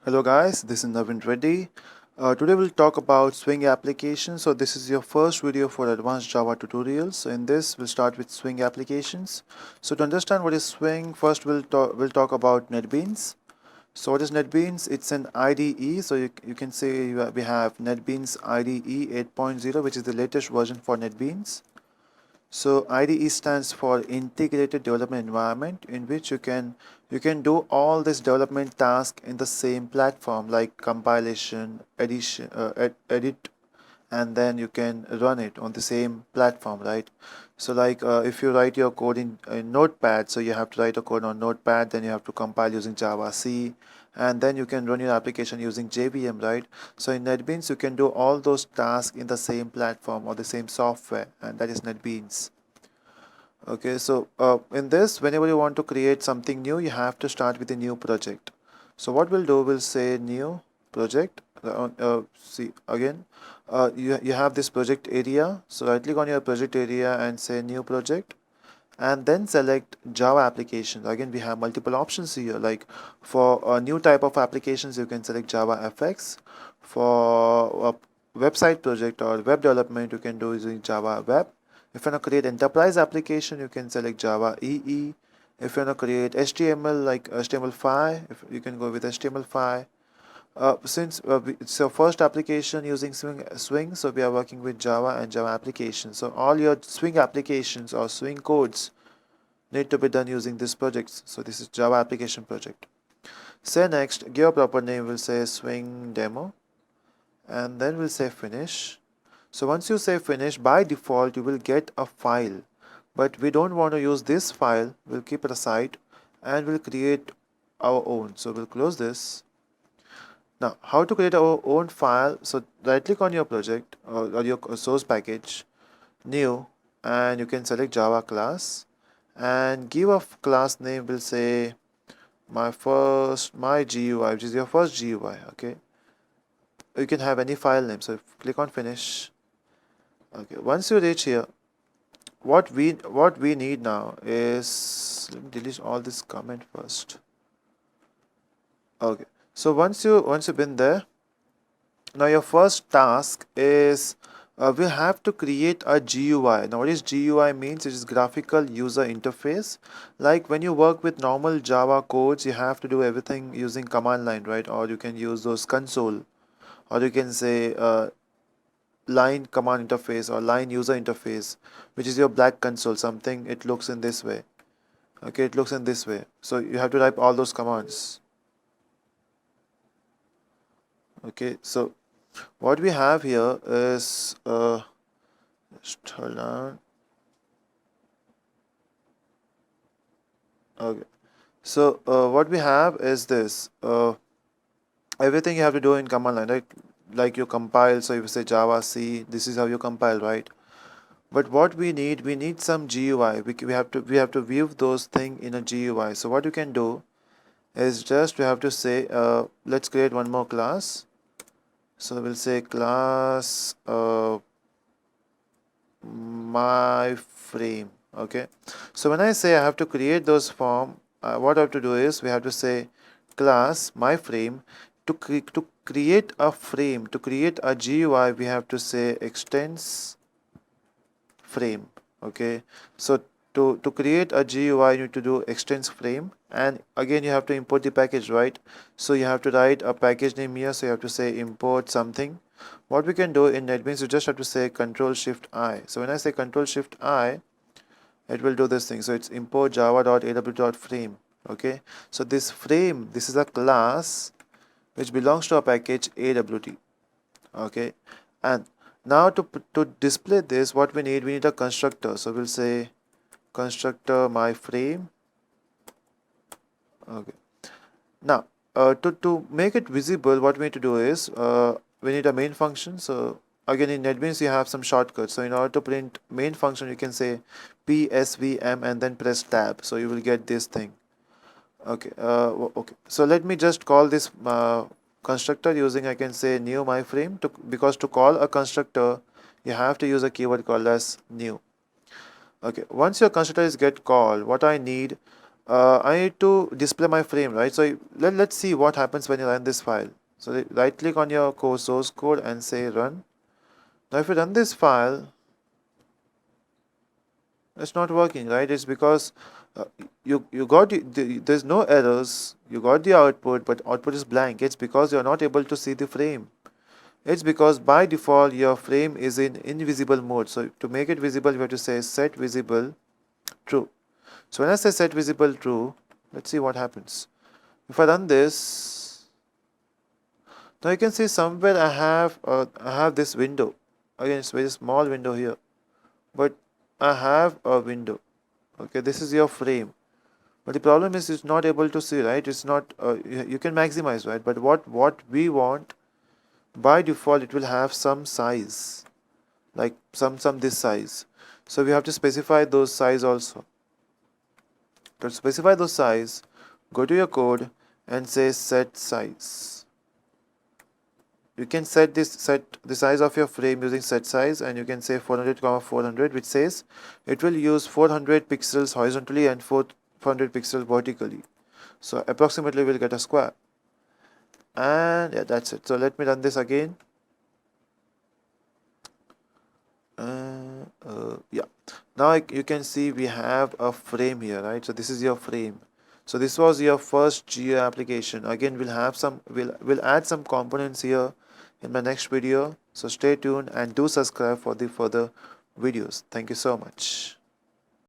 Hello guys, this is Navin Reddy. Today we'll talk about Swing applications. So this is your first video for advanced Java tutorials. So in this we'll start with Swing applications. So to understand what is Swing, first we'll talk about NetBeans. So what is NetBeans? It's an IDE. So you can say we have NetBeans IDE 8.0, which is the latest version for NetBeans. So IDE stands for Integrated Development Environment, in which you can do all this development task in the same platform, like compilation, edit, and then you can run it on the same platform, right? So like if you write your code in Notepad, so you have to write a code on Notepad, then you have to compile using Java C, and then you can run your application using JVM, right? So in NetBeans you can do all those tasks in the same platform or the same software, and that is NetBeans. Okay, so in this, whenever you want to create something new, you have to start with a new project. So what we'll do, we'll say new project. See again, you have this project area. So right click on your project area and say new project, and then select Java applications. Again, we have multiple options here. Like for a new type of applications, you can select Java FX. For a website project or web development, you can do using Java Web. If you want to create enterprise application, you can select Java EE. If you want to create HTML, like HTML5, if you can go with HTML5. Since it's your first application using Swing, so we are working with Java and Java applications. So all your Swing applications or Swing codes need to be done using this project. So this is Java application project. Say next, give a proper name, we'll say Swing demo, and then we'll say finish. So once you say finish, by default you will get a file, but we don't want to use this file. We'll keep it aside and we'll create our own. So we'll close this. Now, how to create our own file? So right click on your project or your source package, new, and you can select Java class and give a class name. We'll say my GUI, which is your first GUI. Okay, you can have any file name. So click on finish. Okay, once you reach here, what we need now is, let me delete all this comment first. Okay, so once you've been there, now your first task is we have to create a GUI. Now what is GUI means? It is graphical user interface. Like when you work with normal Java codes, you have to do everything using command line, right? Or you can use those console, or you can say line command interface or line user interface, which is your black console. Something, it looks in this way. Okay, it looks in this way. So you have to type all those commands. Okay, so what we have here is just hold on. Okay, so what we have is this. Everything you have to do in command line, right? Like you compile. So if you say Java C, this is how you compile, right? But what we need some GUI. We have to view those things in a GUI. So what you can do is just we have to say let's create one more class. So we'll say class my frame. Okay, so when I say I have to create those form, what I have to do is we have to say class my frame. To create a frame, to create a GUI, we have to say extends frame. Okay, so to create a GUI, you need to do extends frame, and again you have to import the package, right? So you have to write a package name here. So you have to say import something. What we can do in NetBeans, you just have to say Control Shift I. So when I say Control Shift I, it will do this thing. So it's import java.aw.frame. Okay, so this frame, this is a class which belongs to a package AWT. Okay, and now to display this, what we need a constructor. So we'll say constructor my frame. Okay, now to make it visible, what we need to do is we need a main function. So again in NetBeans you have some shortcuts. So in order to print main function, you can say PSVM and then press tab. So you will get this thing. Okay, okay. So let me just call this constructor using, I can say new my frame, because to call a constructor you have to use a keyword called as new. Okay, once your constructor is get called, what I need, I need to display my frame, right? So let's see what happens when you run this file. So right click on your source code and say run. Now if you run this file, it's not working, right? It's because you got there's no errors, you got the output, but output is blank. It's because you're not able to see the frame. It's because by default your frame is in invisible mode. So to make it visible, you have to say set visible true. So when I say set visible true, let's see what happens. If I run this, now you can see somewhere I have this window. Again, it's a very small window here, but I have a window. Okay, this is your frame. But the problem is it's not able to see, right? It's not you can maximize, right? But what we want, by default it will have some size, like some this size. So we have to specify those size also. To specify those size, go to your code and say set size. You can set the size of your frame using set size, and you can say 400 400, which says it will use 400 pixels horizontally and 400 pixels vertically. So approximately we'll get a square. And yeah, that's it. So let me run this again. Yeah, now you can see we have a frame here, right? So this is your frame. So this was your first Geo application. Again, we'll add some components here in my next video. So stay tuned and do subscribe for the further videos. Thank you so much.